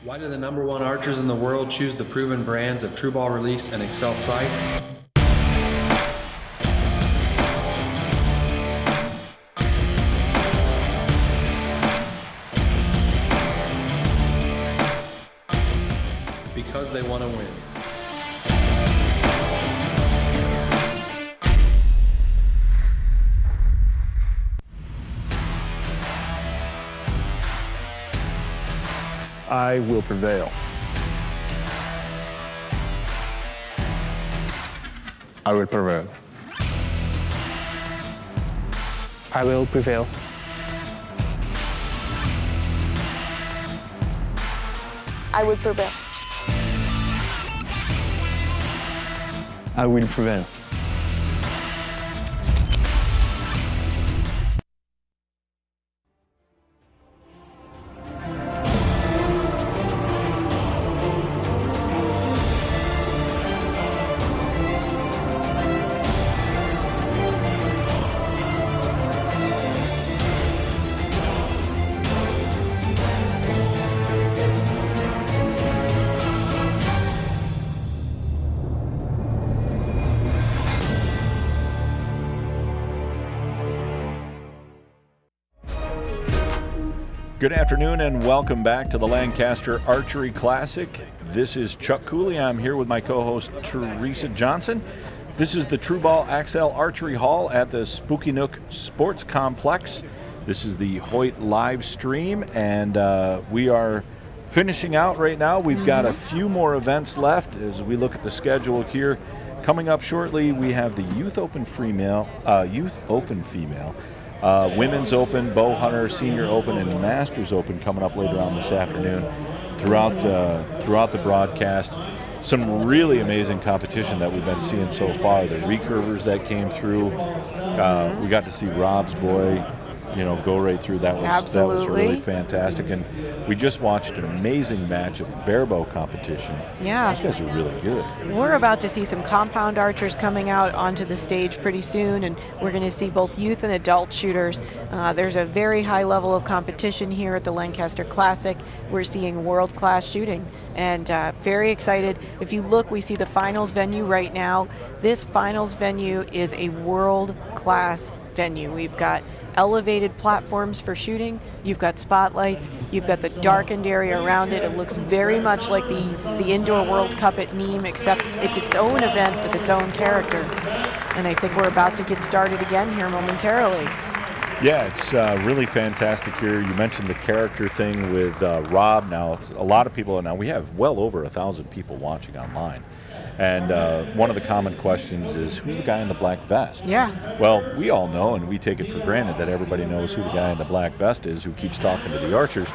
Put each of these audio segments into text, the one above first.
Why do the #1 archers in the world choose the proven brands of True Ball Release and Excel sights? Because they want to win. I will prevail. I will prevail. I will prevail. I will prevail. I will prevail. Good afternoon and welcome back to the Lancaster Archery Classic. This is Chuck Cooley. I'm here with my co-host Teresa Johnson. This is the True Ball Axel Archery Hall at the Spooky Nook Sports Complex. This is the Hoyt live stream, and we are finishing out right now. We've got a few more events left as we look at the schedule here. Coming up shortly, we have the Youth Open Female, Women's Open, Bow Hunter, Senior Open, and Masters Open coming up later on this afternoon. Throughout the broadcast, some really amazing competition that we've been seeing so far. The recurvers that came through, we got to see Rob's boy, go right through. That was really fantastic. And we just watched an amazing match of barebow competition. Yeah. Those guys are really good. We're about to see some compound archers coming out onto the stage pretty soon, and we're going to see both youth and adult shooters. There's a very high level of competition here at the Lancaster Classic. We're seeing world-class shooting, and very excited. If you look, we see the finals venue right now. This finals venue is a world-class venue. We've got elevated platforms for shooting, you've got spotlights, you've got the darkened area around it. It looks very much like the Indoor World Cup at Nîmes, except it's its own event with its own character. And I think we're about to get started again here momentarily. Yeah, it's really fantastic here. You mentioned the character thing with Rob. Now, a lot of people, we have well over 1,000 people watching online. And one of the common questions is, who's the guy in the black vest? Yeah. Well, we all know, and we take it for granted that everybody knows who the guy in the black vest is who keeps talking to the archers.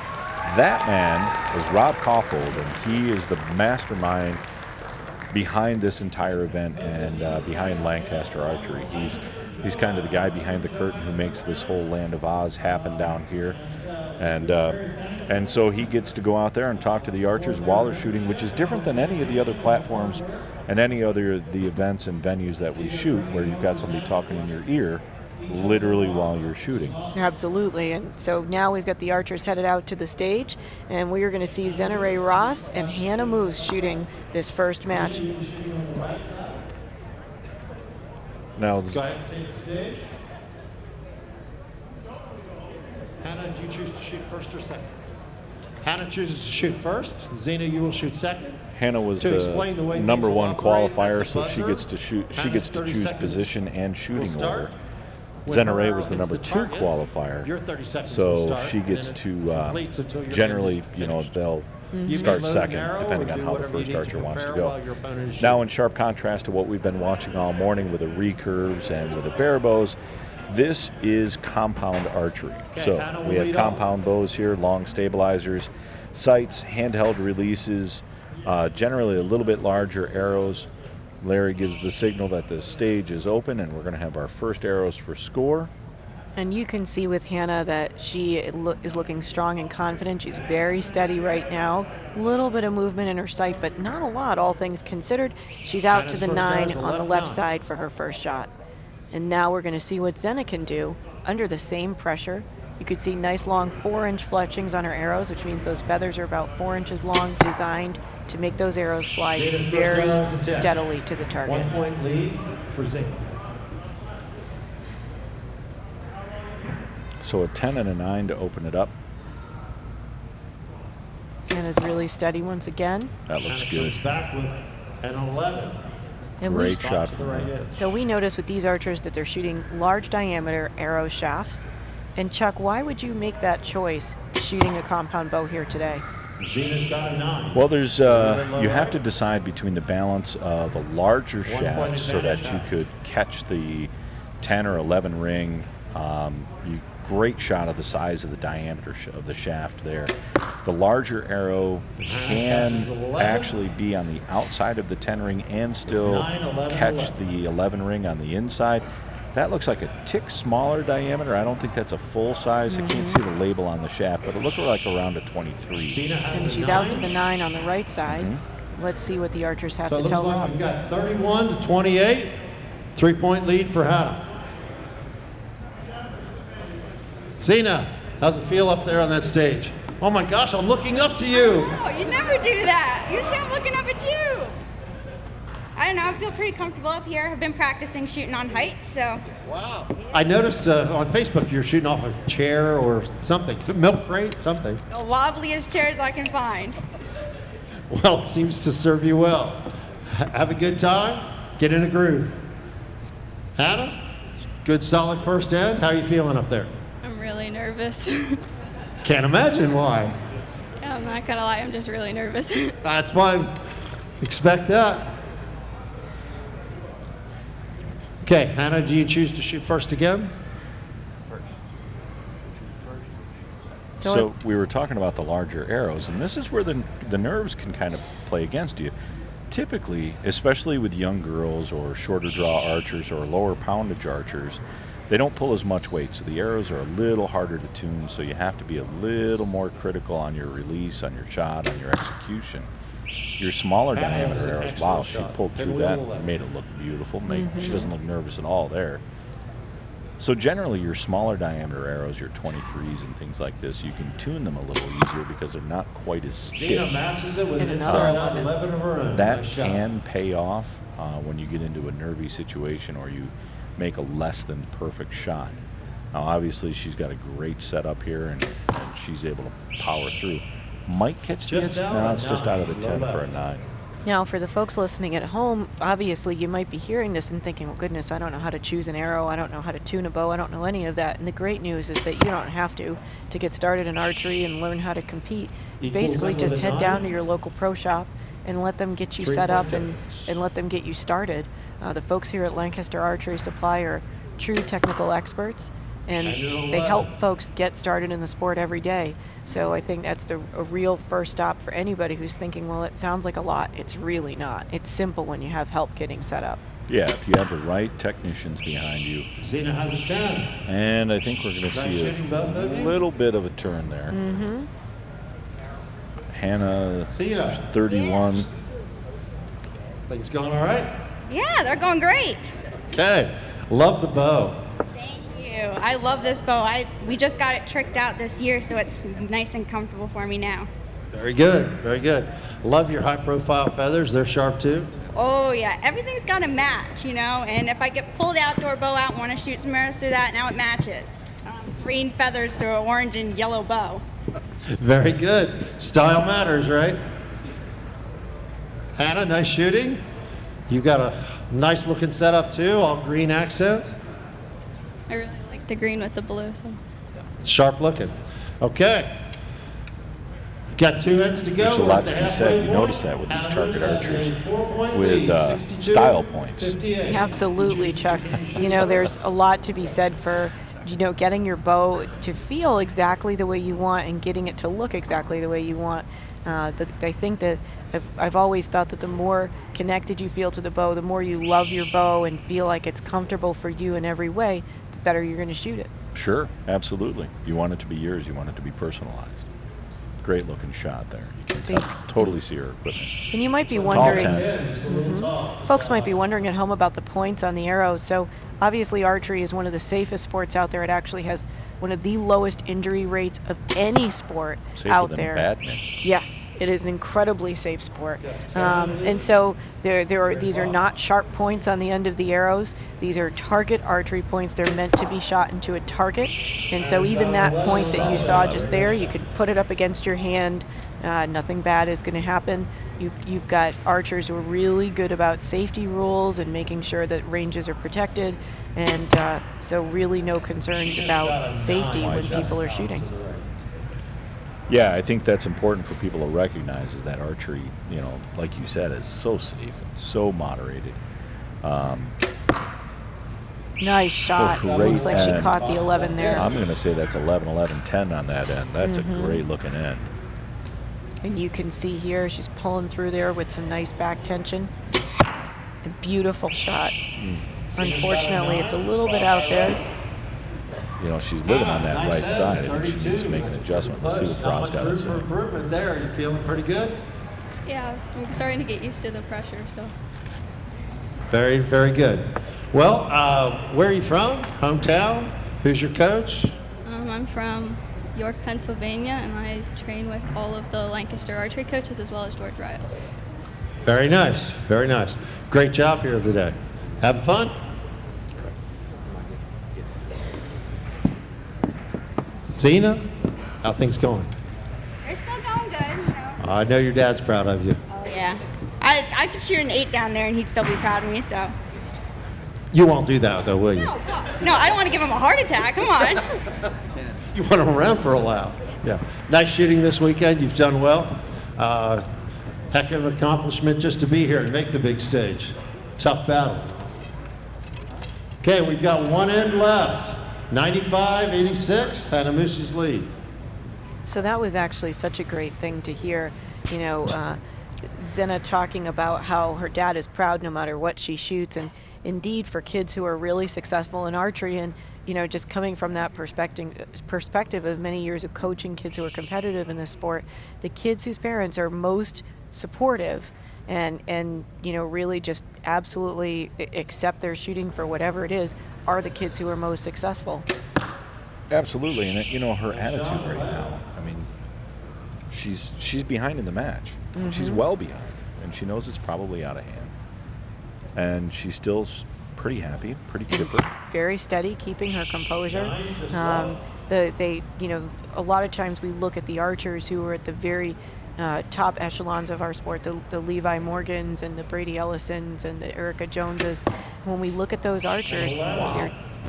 That man is Rob Caulfield, and he is the mastermind behind this entire event and behind Lancaster Archery. He's kind of the guy behind the curtain who makes this whole Land of Oz happen down here. And so he gets to go out there and talk to the archers while they're shooting, which is different than any of the other platforms and any other the events and venues that we shoot, where you've got somebody talking in your ear literally while you're shooting. Absolutely. And so now we've got the archers headed out to the stage, and we are going to see Zenarae Ross and Hannah Moose shooting this first match. Now, go ahead and take the stage. Hannah, do you choose to shoot first or second? Hannah chooses to shoot first. Zena, you will shoot second. Hannah was the #1 qualifier, so she gets to shoot. She gets to choose position and shooting order. Zenarae was the #2 qualifier, so she gets to generally, they'll start second, depending on how the first archer wants to go. Now, in sharp contrast to what we've been watching all morning with the recurves and with the barebows, this is compound archery. So we have compound bows here, long stabilizers, sights, handheld releases, generally a little bit larger arrows. Larry gives the signal that the stage is open, and we're going to have our first arrows for score. And you can see with Hannah that she is looking strong and confident. She's very steady right now. A little bit of movement in her sight, but not a lot, all things considered. She's out to the 9 on the left side for her first shot. And now we're going to see what Zena can do under the same pressure You could see nice long 4-inch fletchings on her arrows, which means those feathers are about 4 inches long, designed to make those arrows fly Zena's first very arrow is a 10. steadily to the target. 1 point lead for Zena. So a 10 and a 9 to open it up. Anna's really steady once again. That looks Hannah good. comes back with an 11. And we, Great shot To the from right her. edge. so we notice with these archers that they're shooting large diameter arrow shafts. And Chuck, why would you make that choice shooting a compound bow here today? Zena's got a 9. Well, there's low you have right. to decide between the balance of a larger 1 point shaft so that advantage you now. could catch the 10 or 11 ring. Great shot of the size of the diameter of the shaft there. The larger arrow catches can 11. actually be on the outside of the 10 ring and still 9, 11, catch 11. the 11 ring on the inside. That looks like a tick smaller diameter. I don't think that's a full size. I can't see the label on the shaft, but it looked like around a 23. Zena has And a she's 9. out to the 9 on the right side. Let's see what the archers have So it to looks tell like Rob. we've got 31 to 28. 3-point lead for Hannah. Zena, how's it feel up there on that stage? Oh my gosh, I'm looking up to you. Oh, you never do that. Usually I'm looking up at you. I don't know, I feel pretty comfortable up here. I've been practicing shooting on height, so. Wow. I noticed on Facebook you're shooting off a chair or something, milk crate, something. The wobbliest chairs I can find. Well, it seems to serve you well. Have a good time, get in a groove. Hannah, good solid first end. How are you feeling up there? I'm really nervous. Can't imagine why. Yeah, I'm not gonna lie, I'm just really nervous. That's fine. Expect that. Okay, Hannah, do you choose to shoot first again? So we were talking about the larger arrows, and this is where the nerves can kind of play against you. Typically, especially with young girls or shorter draw archers or lower poundage archers, they don't pull as much weight, so the arrows are a little harder to tune, so you have to be a little more critical on your release, on your shot, on your execution. Your smaller That was diameter an arrows, excellent wow, she shot. pulled through Pinwheel that 11. and made it look beautiful. She doesn't look nervous at all there. So generally, your smaller diameter arrows, your 23s and things like this, you can tune them a little easier because they're not quite as Zena stiff. matches it with And an another inside 11. 11 of her own. That Nice shot. can pay off when you get into a nervy situation or you make a less than perfect shot. Now, obviously, she's got a great setup here, and she's able to power through. Might catch Just the edge. out No, of it's just 9, out of the low 10 for a left. 9. Now, for the folks listening at home, obviously you might be hearing this and thinking, well, goodness, I don't know how to choose an arrow. I don't know how to tune a bow. I don't know any of that. And the great news is that you don't have to get started in archery and learn how to compete. Equals Basically, in with just a head 9. down to your local pro shop and let them get you set 3-point up difference. and let them get you started. The folks here at Lancaster Archery Supply are true technical experts, and they help folks get started in the sport every day. So I think that's a real first stop for anybody who's thinking, well, it sounds like a lot. It's really not. It's simple when you have help getting set up. Yeah, if you have the right technicians behind you. Zena has a 10. And I think we're going to Is that see shooting both of a you? little bit of a turn there. Hannah, Zena, 31. things going all right? Yeah, they're going great. Okay, love the bow. Thank you. I love this bow. We just got it tricked out this year, so it's nice and comfortable for me now. Very good, very good. Love your high profile feathers, they're sharp too. Oh yeah, everything's got to match, you know, and if I get pulled outdoor bow out and want to shoot some arrows through that, now it matches. Green feathers through an orange and yellow bow. Very good. Style matters, right? Hannah, nice shooting. You got a nice looking setup too, all green accent. I really like the green with the blue, so. Sharp looking. Okay. Got 2 heads to go. There's a We're lot at the to be halfway said. You point. notice that with these Hannah target has archers a 4-point with lead, 62, style points. 58. Absolutely, Chuck. You know, there's a lot to be said for, you know, getting your bow to feel exactly the way you want and getting it to look exactly the way you want. I think that I've always thought that the more connected you feel to the bow, the more you love your bow and feel like it's comfortable for you in every way, the better you're going to shoot it. Sure, absolutely. You want it to be yours. You want it to be personalized. Great looking shot there. You can So you- totally see her equipment. And you might be Tall wondering, 10. Just a little tall. folks might be wondering at home about the points on the arrows. So obviously archery is one of the safest sports out there. It actually has one of the lowest injury rates of any sport Safer out than there. badminton. Yes, it is an incredibly safe sport. And so these are not sharp points on the end of the arrows. These are target archery points. They're meant to be shot into a target. And so even that point that you saw just there, you could put it up against your hand. Nothing bad is going to happen. You've got archers who are really good about safety rules and making sure that ranges are protected. And so really no concerns about safety when people are shooting. Yeah, I think that's important for people to recognize is that archery, like you said, is so safe and so moderated. Nice shot. Great Looks like she end. caught the 11 there. I'm going to say that's 11, 11, 10 on that end. That's a great looking end. And you can see here she's pulling through there with some nice back tension. A beautiful shot. Unfortunately, it's a little bit out there. She's living on that right side. I think she needs to make an adjustment. Let's see what Rob's got to say. For improvement there. Are you feeling pretty good? Yeah, I'm starting to get used to the pressure, so. Very, very good. Well, where are you from? Hometown? Who's your coach? I'm from York, Pennsylvania, and I train with all of the Lancaster Archery coaches as well as George Riles. Very nice. Very nice. Great job here today. Having fun? Zena, how things going? They're still going good. I know your dad's proud of you. Oh, yeah. I could shoot an 8 down there, and he'd still be proud of me, so. You won't do that, though, will you? No, I don't want to give him a heart attack. Come on. You want him around for a while. Yeah. Nice shooting this weekend. You've done well. Heck of an accomplishment just to be here and make the big stage. Tough battle. Okay, we've got one end left. 95-86, Hanamusi's lead. So that was actually such a great thing to hear. Zena talking about how her dad is proud no matter what she shoots. And indeed, for kids who are really successful in archery and just coming from that perspective of many years of coaching kids who are competitive in this sport, the kids whose parents are most supportive and really just absolutely accept their shooting for whatever it is are the kids who are most successful. Absolutely, and her attitude right now. I mean, she's behind in the match. She's well behind, and she knows it's probably out of hand. And she's still pretty happy, pretty chipper. Very steady, keeping her composure. A lot of times we look at the archers who are at the very top echelons of our sport, the Levi Morgans and the Brady Ellisons and the Erica Joneses. When we look at those archers,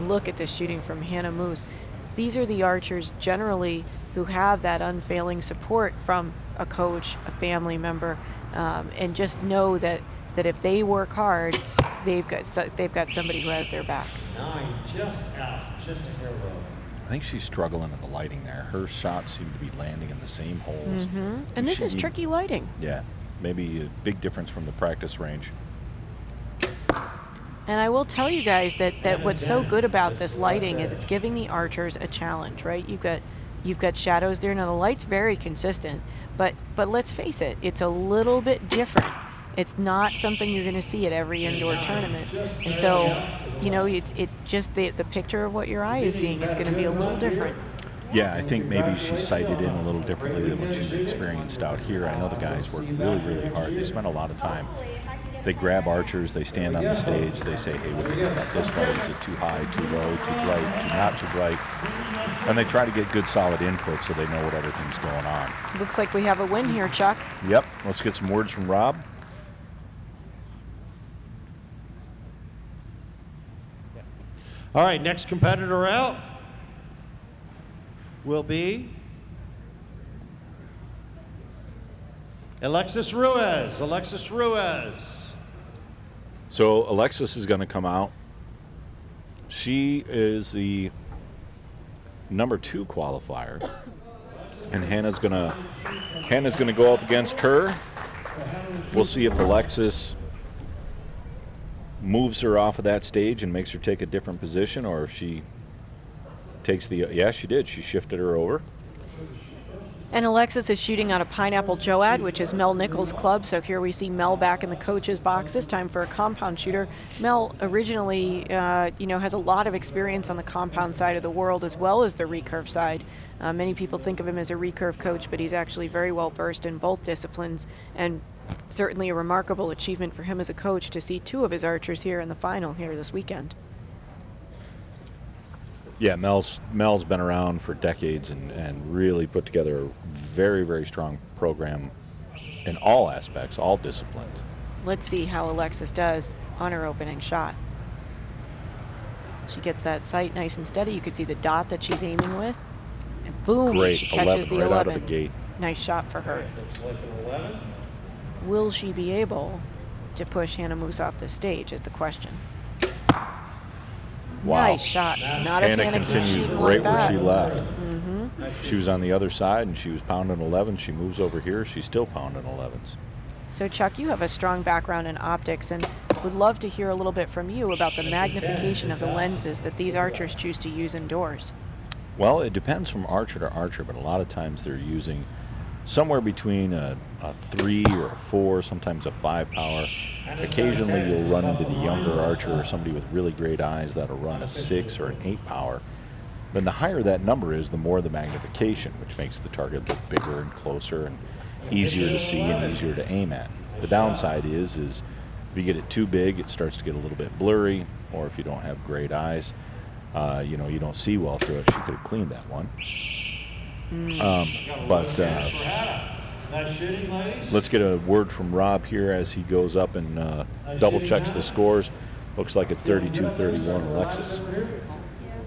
look at this shooting from Hannah Moose. These are the archers generally who have that unfailing support from a coach, a family member, and just know that if they work hard, they've got somebody who has their back. 9 just out, just a hair low. I think she's struggling in the lighting there. Her shots seem to be landing in the same holes. And this is tricky lighting. Yeah, maybe a big difference from the practice range. And I will tell you guys that what's so good about this lighting is it's giving the archers a challenge, right? You've got shadows there. Now the light's very consistent, but let's face it, it's a little bit different. It's not something you're going to see at every indoor tournament. And so, it just the picture of what your eye is seeing is going to be a little different. Yeah, I think maybe she sighted in a little differently than what she's experienced out here. I know the guys work really, really hard. They spend a lot of time. They grab archers, they stand on the stage, they say, hey, what do you think about this light? Is it too high, too low, too bright, too not too bright? And they try to get good, solid input so they know what everything's going on. Looks like we have a win here, Chuck. Yep, let's get some words from Rob. All right, next competitor out will be Alexis Ruiz. Alexis Ruiz. So Alexis is going to come out. She is the number 2 qualifier, and Hannah's going to go up against her. We'll see if Alexis moves her off of that stage and makes her take a different position, or if she takes the, yeah, she did. She shifted her over. And Alexis is shooting out a Pineapple Joad, which is Mel Nichols' club. So here we see Mel back in the coach's box, this time for a compound shooter. Mel originally, has a lot of experience on the compound side of the world as well as the recurve side. Many people think of him as a recurve coach, but he's actually very well versed in both disciplines, and certainly a remarkable achievement for him as a coach to see 2 of his archers here in the final here this weekend. Yeah, Mel's been around for decades and really put together a very, very strong program in all aspects, all disciplines. Let's see how Alexis does on her opening shot. She gets that sight nice and steady. You can see the dot that she's aiming with. And boom, Great, she catches 11 the right 11. out of the gate. Nice shot for her. Will she be able to push Hannah Moose off the stage is the question. Wow. Nice shot. Not if Hannah Hannah keeps continues shooting right like where that. she left. She was on the other side, and she was pounding 11. She moves over here. She's still pounding 11s. So, Chuck, you have a strong background in optics, and would love to hear a little bit from you about the magnification of the lenses that these archers choose to use indoors. Well, it depends from archer to archer, but a lot of times they're using somewhere between a 3 or a 4, sometimes a 5 power. Occasionally you'll run into the younger archer or somebody with really great eyes that'll run a 6 or an 8 power. Then the higher that number is, the more the magnification, which makes the target look bigger and closer and easier to see and easier to aim at. The downside is if you get it too big, it starts to get a little bit blurry, or if you don't have great eyes, you don't see well through it. She could have cleaned that one. Let's get a word from Rob here as he goes up and double checks the scores. Looks like it's 32-31 Alexis. Yeah,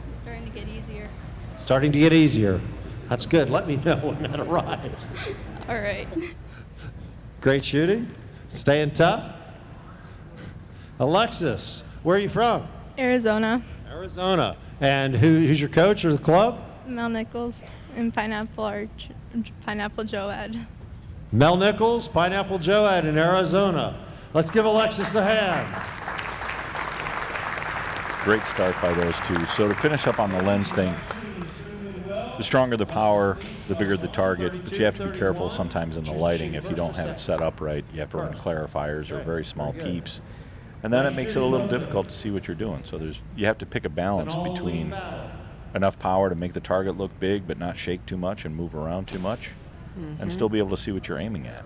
it's starting to get easier. Starting to get easier. That's good. Let me know when that arrives. All right. Great shooting. Staying tough. Alexis, where are you from? Arizona. Arizona. And who's your coach or the club? Mel Nichols and Pineapple Joad. Mel Nichols, Pineapple Joad in Arizona. Let's give Alexis a hand. Great start by those two. So to finish up on the lens thing, the stronger the power, the bigger the target, but you have to be careful sometimes in the lighting. If you don't have it set up right, you have to run clarifiers or very small peeps, and then it makes it a little difficult to see what you're doing. So you have to pick a balance between enough power to make the target look big but not shake too much and move around too much, and still be able to see what you're aiming at.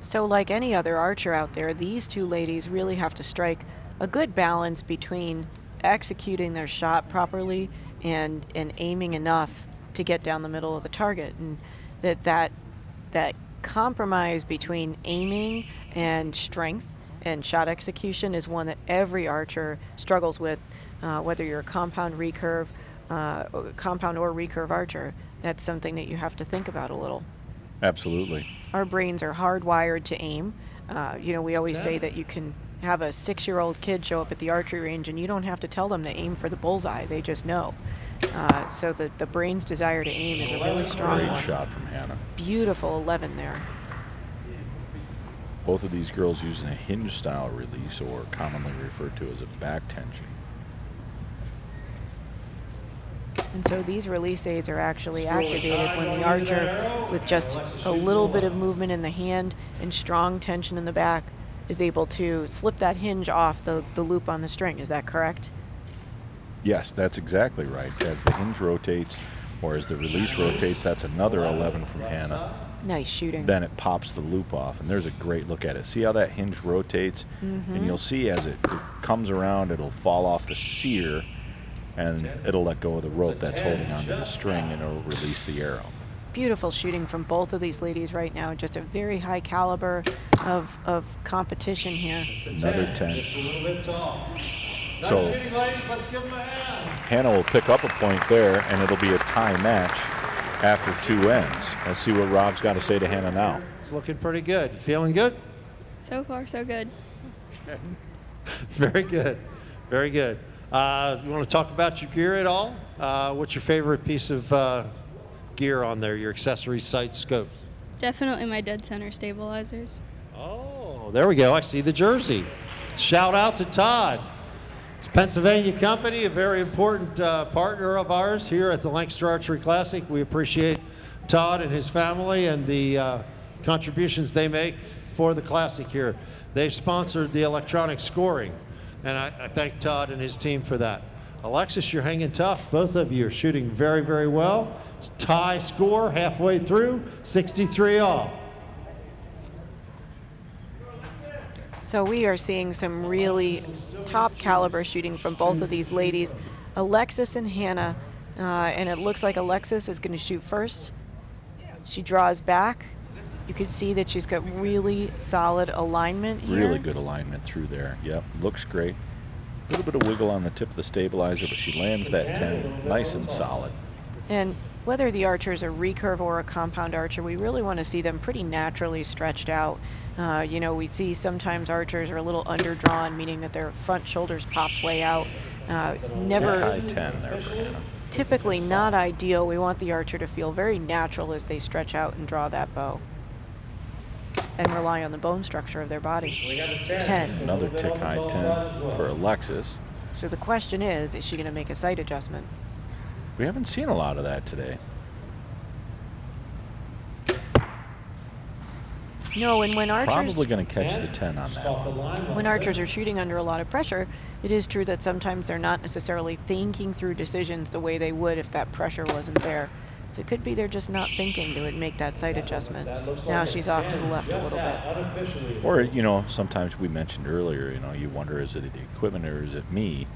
So like any other archer out there, these 2 ladies really have to strike a good balance between executing their shot properly and aiming enough to get down the middle of the target. And that compromise between aiming and strength and shot execution is one that every archer struggles with, whether you're a compound or recurve archer. That's something that you have to think about a little. Absolutely. Our brains are hardwired to aim. We always say that you can have a 6-year-old kid show up at the archery range and you don't have to tell them to aim for the bullseye. They just know. So the brain's desire to aim is a really strong Great one. shot from Hannah. Beautiful 11 there. Both of these girls using a hinge style release, or commonly referred to as a back tension. And so these release aids are actually activated when the archer, with just a little bit of movement in the hand and strong tension in the back, is able to slip that hinge off the loop on the string. Is that correct? Yes, that's exactly right. As the hinge rotates, or as the release rotates, that's another 11 from Hannah. Nice shooting. Then it pops the loop off, and there's a great look at it. See how that hinge rotates? And you'll see as it comes around, it'll fall off the sear, and it'll let go of the rope that's holding onto the string, and it'll release the arrow. Beautiful shooting from both of these ladies right now. Just a very high caliber of competition here. Another 10. Just a little bit tall. So Nice shooting, ladies. Let's give them a hand. Hannah will pick up a point there, and it'll be a tie match after 2 ends. Let's see what Rob's got to say to Hannah now. It's looking pretty good. Feeling good? So far, so good. Very good. Very good. You want to talk about your gear at all? What's your favorite piece of gear on there, your accessories, sights, scopes? Definitely my dead center stabilizers. Oh, there we go. I see the jersey. Shout out to Todd. It's Pennsylvania Company, a very important partner of ours here at the Lancaster Archery Classic. We appreciate Todd and his family and the contributions they make for the Classic here. They've sponsored the electronic scoring, and I thank Todd and his team for that. Alexis, you're hanging tough. Both of you are shooting very, very well. It's tie score halfway through, 63 all. So we are seeing some really top caliber shooting from both of these ladies, Alexis and Hannah, and it looks like Alexis is going to shoot first. She draws back. You can see that she's got really solid alignment here. Really good alignment through there. Yep, looks great. A little bit of wiggle on the tip of the stabilizer, but she lands that 10 nice and solid. And whether the archer is a recurve or a compound archer, we really want to see them pretty naturally stretched out. You know, we see sometimes archers are a little underdrawn, meaning that their front shoulders popped way out. Never high 10 there for Hannah. Typically not ideal. We want the archer to feel very natural as they stretch out and draw that bow and rely on the bone structure of their body. 10. Another tick high 10 for Alexis. So the question is she going to make a sight adjustment? We haven't seen a lot of that today. No, and when archers Probably going to catch the 10 on that one. when archers are shooting under a lot of pressure, it is true that sometimes they're not necessarily thinking through decisions the way they would if that pressure wasn't there. So it could be they're just not thinking to make that sight adjustment. Now she's off to the left a little bit. Or, you know, sometimes we mentioned earlier, you know, you wonder, is it the equipment or is it me?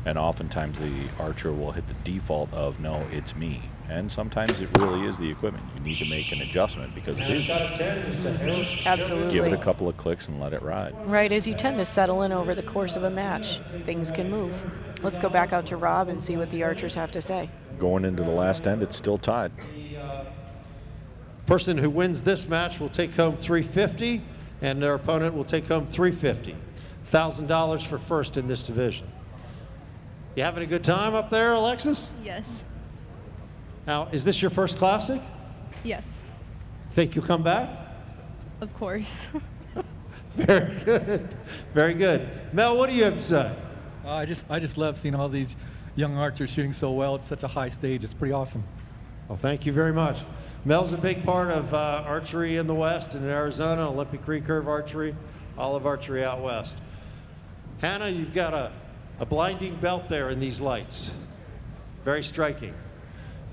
And oftentimes the archer will hit the default of, no, it's me. And sometimes it really is the equipment. You need to make an adjustment because it is. Absolutely. Give it a couple of clicks and let it ride. Right, as you tend to settle in over the course of a match, things can move. Let's go back out to Rob and see what the archers have to say. Going into the last end, it's still tied. Person who wins this match will take home $350, and their opponent will take home $350. $1,000 for first in this division. You having a good time up there, Alexis? Yes. Now, is this your first Classic? Yes. Think you'll come back? Of course. Very good. Very good. Mel, what do you have to say? I just love seeing all these young archers shooting so well. It's such a high stage. It's pretty awesome. Well, thank you very much. Mel's a big part of archery in the West and in Arizona, Olympic recurve archery, all of archery out west. Hannah, you've got a blinding belt there in these lights. Very striking.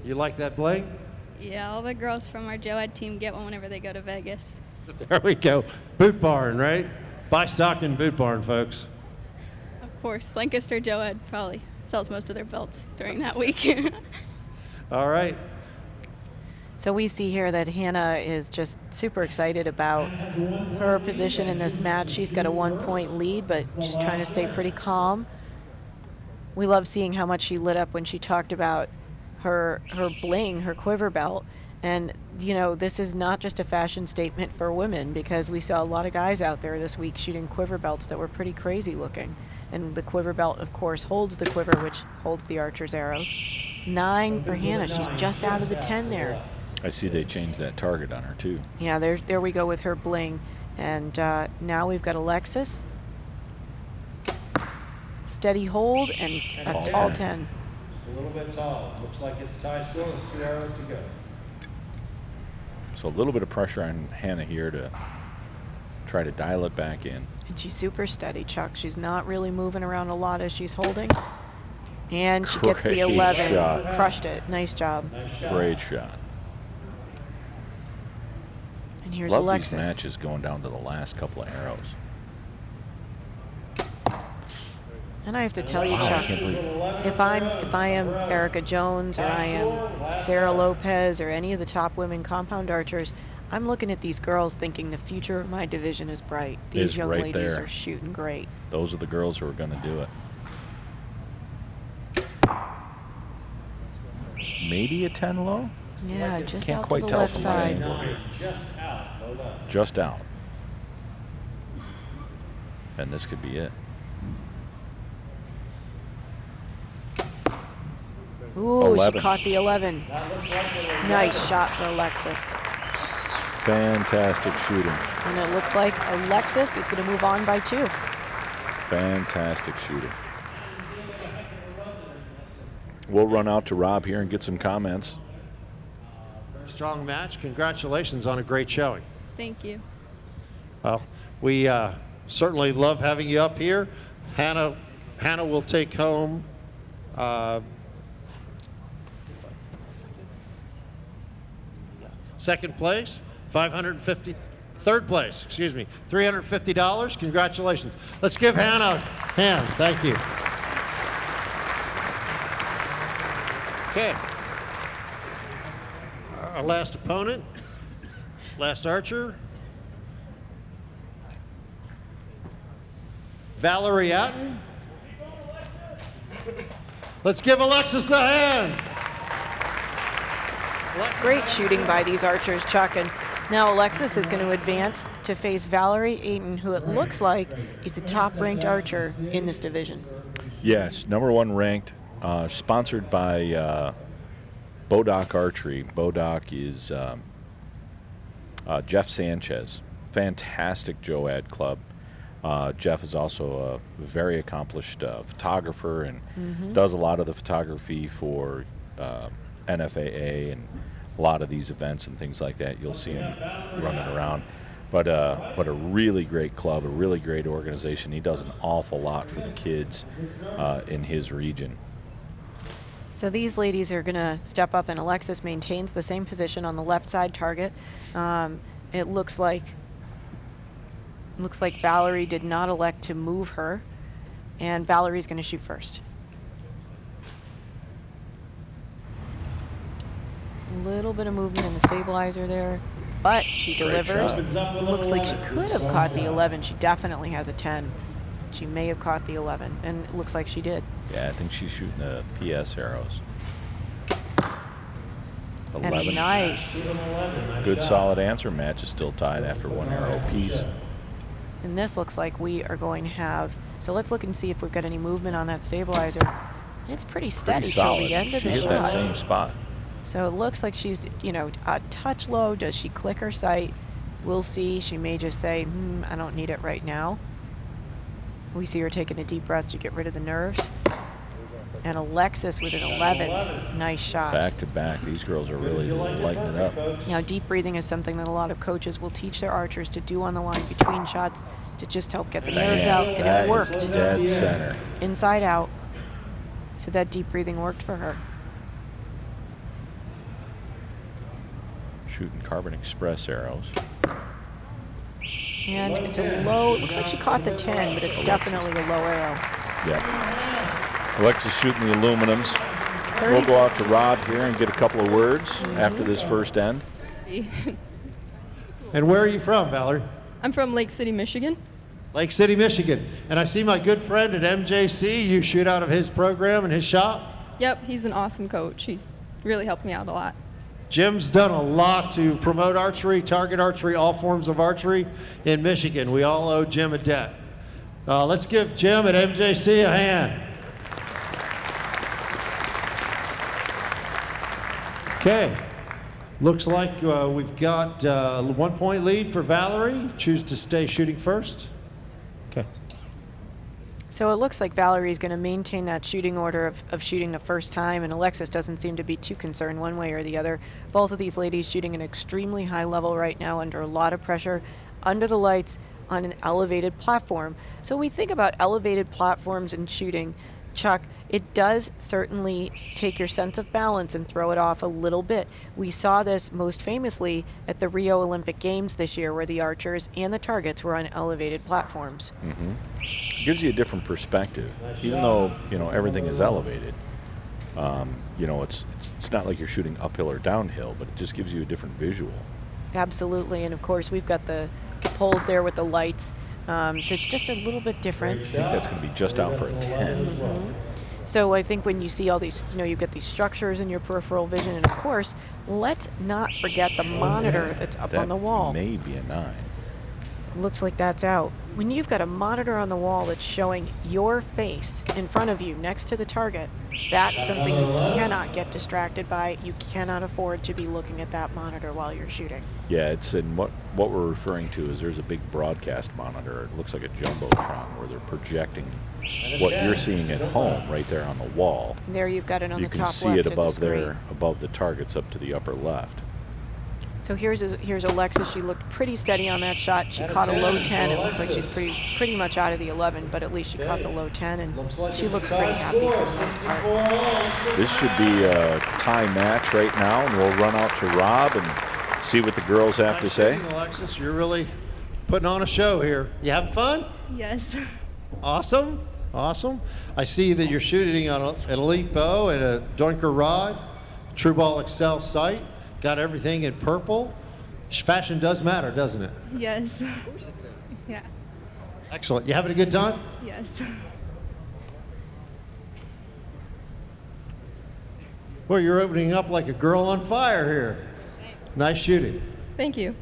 You like that bling? Yeah, all the girls from our Joed team get one whenever they go to Vegas. There we go. Boot Barn, right? Buy stock in Boot Barn, folks. Of course, Lancaster Joed probably sells most of their belts during that week. All right. So we see here that Hannah is just super excited about her position in this match. She's got a 1-point lead, but she's trying to stay pretty calm. We love seeing how much she lit up when she talked about her bling, her quiver belt. And, you know, this is not just a fashion statement for women, because we saw a lot of guys out there this week shooting quiver belts that were pretty crazy looking. And the quiver belt, of course, holds the quiver, which holds the archer's arrows. 9 for Hannah. She's just out of the 10 there. I see they changed that target on her, too. Yeah, there we go with her bling. And now we've got Alexis. Steady hold and a tall 10. Just a little bit tall. Looks like it's tie score with 2 arrows to go. So a little bit of pressure on Hannah here to try to dial it back in. And she's super steady, Chuck. She's not really moving around a lot as she's holding. And she gets the 11. Shot. Crushed it. Nice job. Great shot. And here's Love Alexis. these matches going down to the last couple of arrows. And I have to tell you, Chuck, if I am Erica Jones or I am Sarah Lopez or any of the top women compound archers, I'm looking at these girls thinking the future of my division is bright. These young right ladies there. are shooting great. Those are the girls who are going to do it. Maybe a 10 low? Yeah, just Can't out quite to the tell left from that side. angle here. Just out. And this could be it. Ooh, 11. she caught the 11. Nice shot for Alexis. Fantastic shooting. And it looks like Alexis is going to move on by 2. Fantastic shooting. We'll run out to Rob here and get some comments. strong match. Congratulations on a great showing. Thank you. Well, we certainly love having you up here. Hannah will take home second place, third place, excuse me, $350. Congratulations. Let's give Hannah a hand. Thank you. Okay. Our last opponent, last archer, Valerie Aten. Let's give Alexis a hand. Great shooting by these archers, Chuck. And now Alexis is going to advance to face Valerie Aten, who it looks like is the top-ranked archer in this division. Yes, #1 ranked, sponsored by Bodoc Archery. Bodoc is Jeff Sanchez, fantastic Joad club. Jeff is also a very accomplished photographer and does a lot of the photography for NFAA and a lot of these events and things like that. You'll see him running around. But a really great club, a really great organization. He does an awful lot for the kids in his region. So these ladies are going to step up, and Alexis maintains the same position on the left side target. It looks like Valerie did not elect to move her, and Valerie's going to shoot first. A little bit of movement in the stabilizer there, but she delivers. Looks like she could have caught the 11. She definitely has a 10. She may have caught the 11, and it looks like she did. Yeah, I think she's shooting the PS arrows. 11. And nice. Good solid answer. Match is still tied after 1 arrow apiece. And this looks like we are going to have, so let's look and see if we've got any movement on that stabilizer. It's pretty steady till the end of the She shot. hit that same spot. So it looks like she's, a touch low. Does she click her sight? We'll see. She may just say, I don't need it right now. We see her taking a deep breath to get rid of the nerves. And Alexis with an 11. Nice shot. Back to back. These girls are really lighting it up. Now, deep breathing is something that a lot of coaches will teach their archers to do on the line between shots to just help get the nerves out. And it worked. Dead center. Inside out. So that deep breathing worked for her. Shooting Carbon Express arrows. And it's a low, it looks like she caught the 10, but it's definitely a low arrow. Yep. Alexis shooting the aluminums. We'll go out to Rob here and get a couple of words after this first end. And where are you from, Valerie? I'm from Lake City, Michigan. Lake City, Michigan. And I see my good friend at MJC. You shoot out of his program and his shop? Yep, he's an awesome coach. He's really helped me out a lot. Jim's done a lot to promote archery, target archery, all forms of archery in Michigan. We all owe Jim a debt. Let's give Jim at MJC a hand. Okay. Looks like we've got a 1 point lead for Valerie. Choose to stay shooting first. Okay. So it looks like Valerie's going to maintain that shooting order of shooting the first time, and Alexis doesn't seem to be too concerned one way or the other. Both of these ladies shooting an extremely high level right now under a lot of pressure, under the lights, on an elevated platform. So we think about elevated platforms and shooting, Chuck, it does certainly take your sense of balance and throw it off a little bit. We saw this most famously at the Rio Olympic Games this year, where the archers and the targets were on elevated platforms. Gives you a different perspective, even though everything is elevated. It's not like you're shooting uphill or downhill, but it just gives you a different visual. Absolutely, and of course we've got the poles there with the lights. So it's just a little bit different. I think that's going to be just out for a 10. So I think when you see all these, you've got these structures in your peripheral vision, and of course, let's not forget the monitor that's up on the wall. That may be a 9. Looks like that's out. When you've got a monitor on the wall that's showing your face in front of you next to the target, that's something you cannot get distracted by. You cannot afford to be looking at that monitor while you're shooting. Yeah, it's in what we're referring to is there's a big broadcast monitor. It looks like a jumbotron where they're projecting what you're seeing at home right there on the wall. And there you've got it on the top left. You can see it above there, above the targets up to the upper left. So here's Alexis. She looked pretty steady on that shot. She caught a low 10. It looks like she's pretty much out of the 11, but at least she caught the low 10, and she looks pretty happy for the most part. This should be a tie match right now, and we'll run out to Rob and see what the girls have to say. Alexis, you're really putting on a show here. You having fun? Yes. Awesome. Awesome. I see that you're shooting on an elite bow and a Doinker rod, True Ball Excel sight. Got everything in purple. Fashion does matter, doesn't it? Yes. Yeah. Excellent. You having a good time? Yes. Well, you're opening up like a girl on fire here. Nice shooting. Thank you.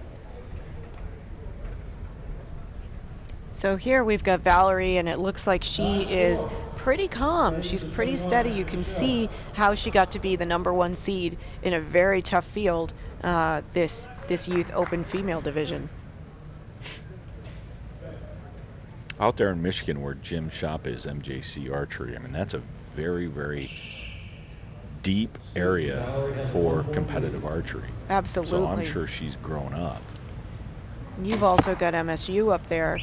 So here we've got Valerie, and it looks like she is pretty calm. She's pretty steady. You can see how she got to be the #1 seed in a very tough field, this youth open female division. Out there in Michigan where Jim's shop is, MJC Archery, I mean, that's a very, very deep area for competitive archery. Absolutely. So I'm sure she's grown up. You've also got MSU up there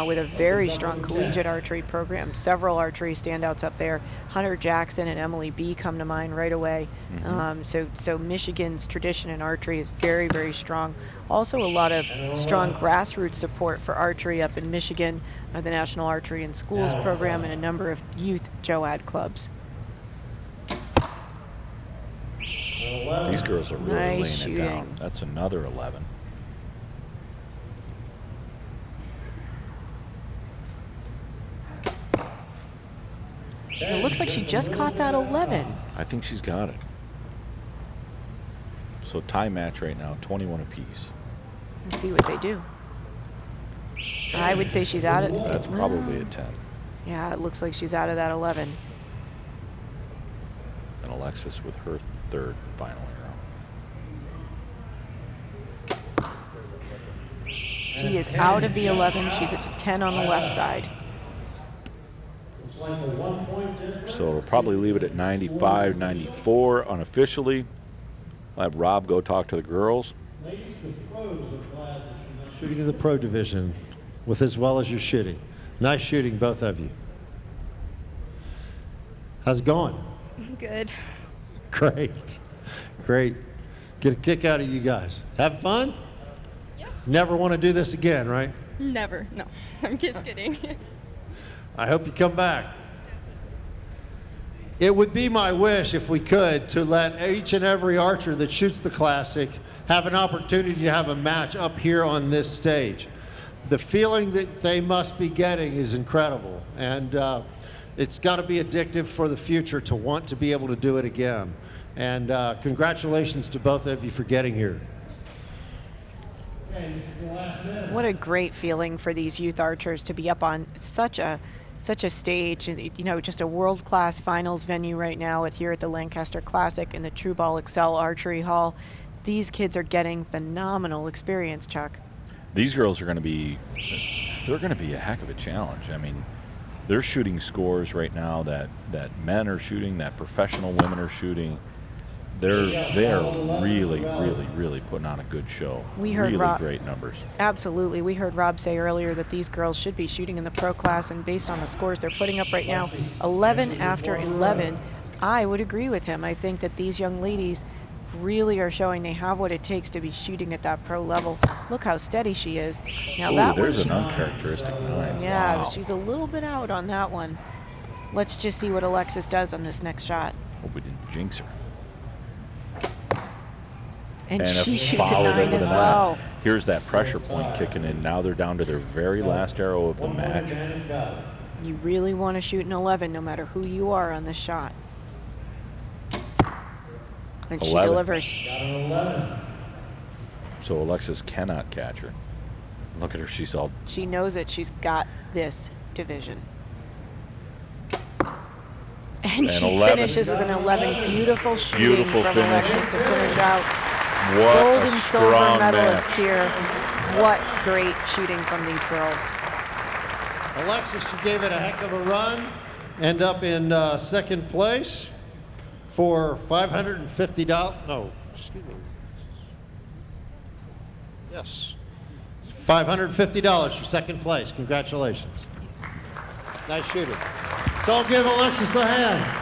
with a very strong collegiate archery program. Several archery standouts up there. Hunter Jackson and Emily B come to mind right away. So Michigan's tradition in archery is very, very strong. Also a lot of strong grassroots support for archery up in Michigan, the National Archery in Schools program, and a number of youth JOAD clubs. These girls are really laying it down. That's another 11. It looks like she just caught that 11. I think she's got it. So tie match right now, 21 apiece. Let's see what they do. I would say she's out of it. That's probably a 10. Yeah, it looks like she's out of that 11. And Alexis with her third final arrow. She is out of the 11. She's at 10 on the left side. So we'll probably leave it at 95, 94 unofficially. I'll have Rob go talk to the girls. Shooting in the pro division with as well as you're shooting. Nice shooting, both of you. How's it going? Good. Great. Great. Get a kick out of you guys. Have fun? Yeah. Never want to do this again, right? Never. No. I'm just kidding. I hope you come back. It would be my wish, if we could, to let each and every archer that shoots the Classic have an opportunity to have a match up here on this stage. The feeling that they must be getting is incredible, and it's got to be addictive for the future to want to be able to do it again. And congratulations to both of you for getting here. What a great feeling for these youth archers to be up on such a stage, you know, just a world-class finals venue right now here at the Lancaster Classic in the True Ball Excel Archery Hall. These kids are getting phenomenal experience, Chuck. These girls are going to be, they're going to be a heck of a challenge. I mean, they're shooting scores right now that men are shooting, that professional women are shooting. They are really putting on a good show. We heard really great numbers. Absolutely. We heard Rob say earlier that these girls should be shooting in the pro class, and based on the scores they're putting up right now, 11 after 11, I would agree with him. I think that these young ladies really are showing they have what it takes to be shooting at that pro level. Look how steady she is. Now that there's an uncharacteristic 9. Yeah, wow. She's a little bit out on that one. Let's just see what Alexis does on this next shot. Hope we didn't jinx her. And she shoots a 9 as well. Here's that pressure point kicking in. Now they're down to their very last arrow of the match. You really want to shoot an 11 no matter who you are on this shot. And 11. She delivers. So Alexis cannot catch her. Look at her, she's all... She knows it. She's got this division. And she 11. finishes with an 11. Beautiful shooting from finish. Alexis to finish out. What Gold a and silver strong medalists match. here. What great shooting from these girls. Alexis, you gave it a heck of a run. End up in second place for $550. No, excuse me. Yes. $550 for second place. Congratulations. Nice shooting. So I'll give Alexis a hand.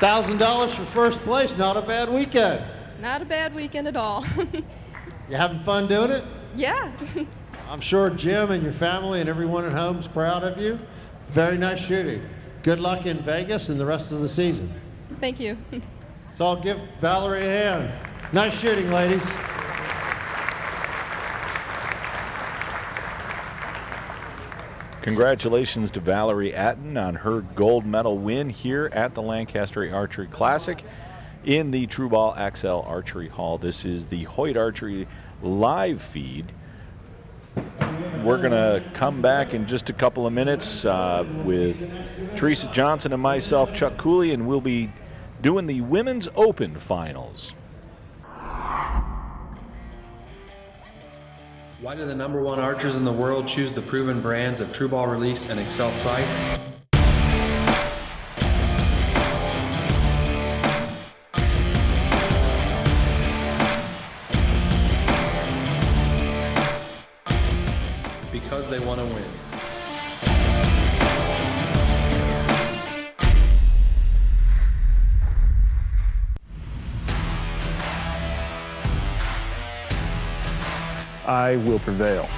$1,000 for first place. Not a bad weekend. Not a bad weekend at all. You having fun doing it? Yeah. I'm sure Jim and your family and everyone at home is proud of you. Very nice shooting. Good luck in Vegas and the rest of the season. Thank you. So I'll give Valerie a hand. Nice shooting, ladies. Congratulations to Valerie Aten on her gold medal win here at the Lancaster Archery Classic in the True Ball XL Archery Hall. This is the Hoyt Archery live feed. We're going to come back in just a couple of minutes with Teresa Johnson and myself, Chuck Cooley, and we'll be doing the Women's Open Finals. Why do the #1 archers in the world choose the proven brands of True Ball Release and Excel sights? Because they want to win. I will prevail.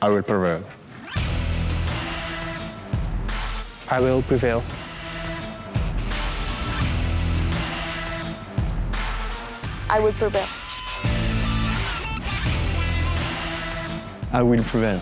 I will prevail. I will prevail. I will prevail. I will prevail.